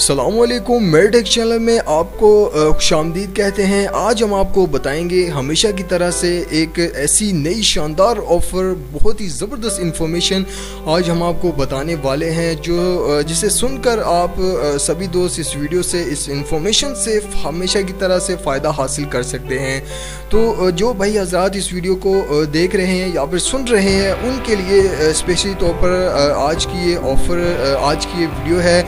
अस्सलामुअलैकुम, मेरे take channel में आपको खुशामदीद कहते हैं। आज हम आपको बताएंगे हमेशा की तरह से एक ऐसी नई शानदार ऑफ़र, बहुत ही ज़बरदस्त इंफॉर्मेशन आज हम आपको बताने वाले हैं जो जिसे सुनकर आप सभी दोस्त इस वीडियो से, इस इंफॉर्मेशन से हमेशा की तरह से फ़ायदा हासिल कर सकते हैं। तो जो भाई हज़रात इस वीडियो को देख रहे हैं या फिर सुन रहे हैं, उनके लिए स्पेशली तौर पर आज की ये ऑफ़र, आज की ये वीडियो है।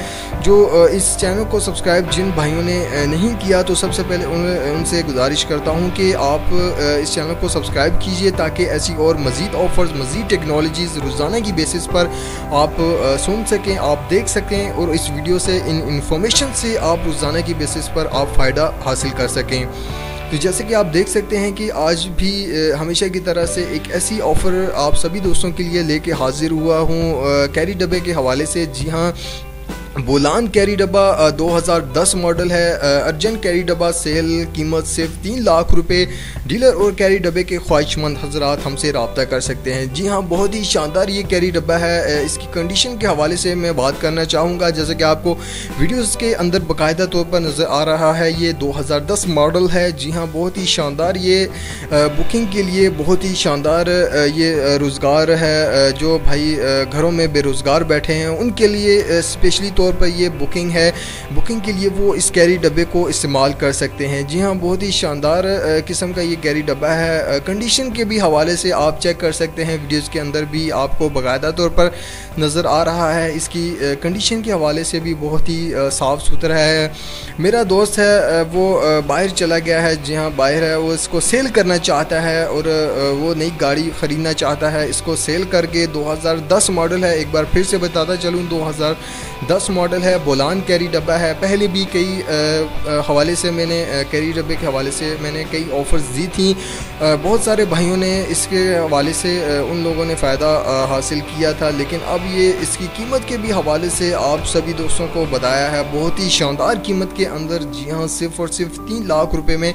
जो इस चैनल को सब्सक्राइब जिन भाइयों ने नहीं किया, तो सबसे पहले उनसे गुजारिश करता हूं कि आप इस चैनल को सब्सक्राइब कीजिए ताकि ऐसी और मज़ीद ऑफ़र्स, मज़ीद टेक्नोलॉजीज़ रोज़ाना की बेसिस पर आप सुन सकें, आप देख सकें और इस वीडियो से, इन इंफॉर्मेशन से आप रोज़ाना की बेसिस पर आप फ़ायदा हासिल कर सकें। तो जैसे कि आप देख सकते हैं कि आज भी हमेशा की तरह से एक ऐसी ऑफ़र आप सभी दोस्तों के लिए लेके हाजिर हुआ हूँ कैरी डब्बे के हवाले से। जी हाँ, बोलान कैरी डब्बा 2010 मॉडल है। अर्जेंट कैरी डब्बा सेल, कीमत सिर्फ 3 लाख रुपए। डीलर और कैरी डब्बे के ख्वाहिशमंद हजरात हमसे रब्ता कर सकते हैं। जी हाँ, बहुत ही शानदार ये कैरी डब्बा है। इसकी कंडीशन के हवाले से मैं बात करना चाहूँगा। जैसे कि आपको वीडियोस के अंदर बाकायदा तौर पर नज़र आ रहा है, ये 2010 मॉडल है। जी हाँ, बहुत ही शानदार ये बुकिंग के लिए बहुत ही शानदार ये रोज़गार है। जो भाई घरों में बेरोज़गार बैठे हैं उनके लिए स्पेशली तौर पर ये बुकिंग है। बुकिंग के लिए वो इस कैरी डब्बे को इस्तेमाल कर सकते हैं। जी हाँ, बहुत ही शानदार किस्म का ये कैरी डब्बा है। कंडीशन के भी हवाले से आप चेक कर सकते हैं, वीडियोस के अंदर भी आपको बाकायदा तौर पर नज़र आ रहा है। इसकी कंडीशन के हवाले से भी बहुत ही साफ़ सुथरा है। मेरा दोस्त है वो बाहर चला गया है। जी हाँ, बाहर है, वो इसको सेल करना चाहता है और वो नई गाड़ी ख़रीदना चाहता है। इसको सेल करके 2010 मॉडल है, एक बार फिर से बताता चलूँ, 2010 मॉडल है। बोलान कैरी डब्बा है। पहले भी कई हवाले से मैंने कैरी डब्बे के हवाले से मैंने कई ऑफ़र्स दी थी। बहुत सारे भाइयों ने इसके हवाले से उन लोगों ने फ़ायदा हासिल किया था, लेकिन अब ये इसकी कीमत के भी हवाले से आप सभी दोस्तों को बताया है। बहुत ही शानदार कीमत के अंदर, जी हाँ, सिर्फ़ और सिर्फ 3 लाख रुपए में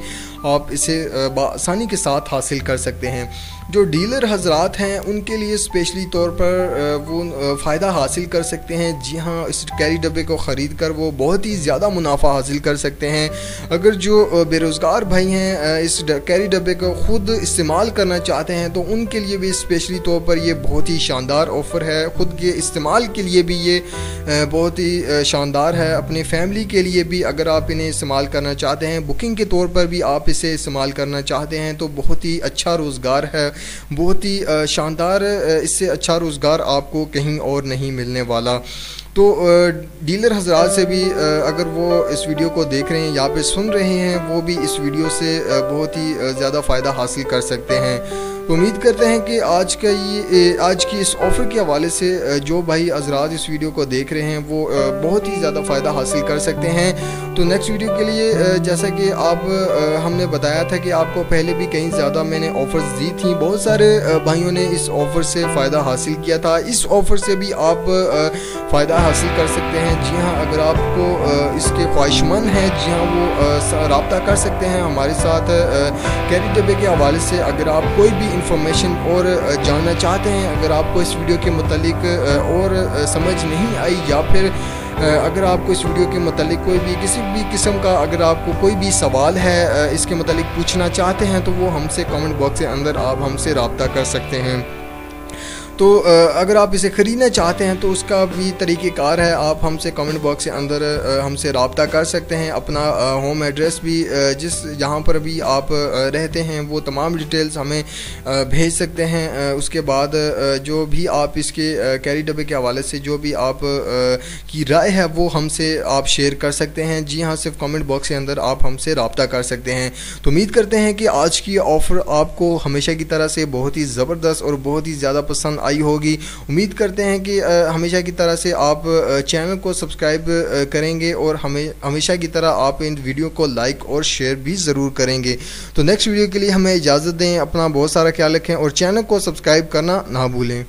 आप इसे आसानी के साथ हासिल कर सकते हैं। जो डीलर हजरात हैं उनके लिए स्पेशली तौर पर वो फ़ायदा हासिल कर सकते हैं। जी हाँ, इस कैरी डब्बे को ख़रीद कर वो बहुत ही ज़्यादा मुनाफा हासिल कर सकते हैं। अगर जो बेरोज़गार भाई हैं इस कैरी डब्बे को ख़ुद इस्तेमाल करना चाहते हैं तो उनके लिए भी स्पेशली तौर पर ये बहुत ही शानदार ऑफ़र है। ख़ुद के इस्तेमाल के लिए भी ये बहुत ही शानदार है। अपनी फ़ैमिली के लिए भी अगर आप इन्हें इस्तेमाल करना चाहते हैं, बुकिंग के तौर पर भी आप इसे इस्तेमाल करना चाहते हैं, तो बहुत ही अच्छा रोज़गार है, बहुत ही शानदार। इससे अच्छा रोज़गार आपको कहीं और नहीं मिलने वाला। तो डीलर हजरात से भी अगर वो इस वीडियो को देख रहे हैं या फिर सुन रहे हैं, वो भी इस वीडियो से बहुत ही ज़्यादा फ़ायदा हासिल कर सकते हैं। उम्मीद करते हैं कि आज की इस ऑफ़र के हवाले से जो भाई हजरात इस वीडियो को देख रहे हैं वो बहुत ही ज़्यादा फ़ायदा हासिल कर सकते हैं। तो नेक्स्ट वीडियो के लिए जैसा कि आप हमने बताया था कि आपको पहले भी कहीं ज़्यादा मैंने ऑफ़र्स दी थी, बहुत सारे भाइयों ने इस ऑफ़र से फ़ायदा हासिल किया था। इस ऑफ़र से भी आप फ़ायदा हासिल कर सकते हैं। जी हाँ, अगर आपको इसके ख्वाहिशमंद हैं, जी हाँ, वो रब्ता कर सकते हैं हमारे साथ कैरी डब्बे के हवाले से। अगर आप कोई भी इंफॉर्मेशन और जानना चाहते हैं, अगर आपको इस वीडियो के मुतालिक और समझ नहीं आई, या फिर अगर आपको इस वीडियो के मुतालिक कोई भी किसी भी किस्म का अगर आपको कोई भी सवाल है इसके मुतालिक पूछना चाहते हैं, तो वो हमसे कमेंट बॉक्स के अंदर आप हमसे रब्ता कर सकते हैं। तो अगर आप इसे ख़रीदना चाहते हैं तो उसका भी तरीक़ेकार है, आप हमसे कमेंट बॉक्स के अंदर हमसे रब्ता कर सकते हैं। अपना होम एड्रेस भी, जिस जहाँ पर भी आप रहते हैं, वो तमाम डिटेल्स हमें भेज सकते हैं। उसके बाद जो भी आप इसके कैरी डब्बे के हवाले से जो भी आप की राय है वो हमसे आप शेयर कर सकते हैं। जी हाँ, सिर्फ कमेंट बॉक्स के अंदर आप हमसे रब्ता कर सकते हैं। तो उम्मीद करते हैं कि आज की ऑफ़र आपको हमेशा की तरह से बहुत ही ज़बरदस्त और बहुत ही ज़्यादा पसंद आई होगी। उम्मीद करते हैं कि हमेशा की तरह से आप चैनल को सब्सक्राइब करेंगे और हमेशा की तरह आप इन वीडियो को लाइक और शेयर भी ज़रूर करेंगे। तो नेक्स्ट वीडियो के लिए हमें इजाज़त दें। अपना बहुत सारा ख्याल रखें और चैनल को सब्सक्राइब करना ना भूलें।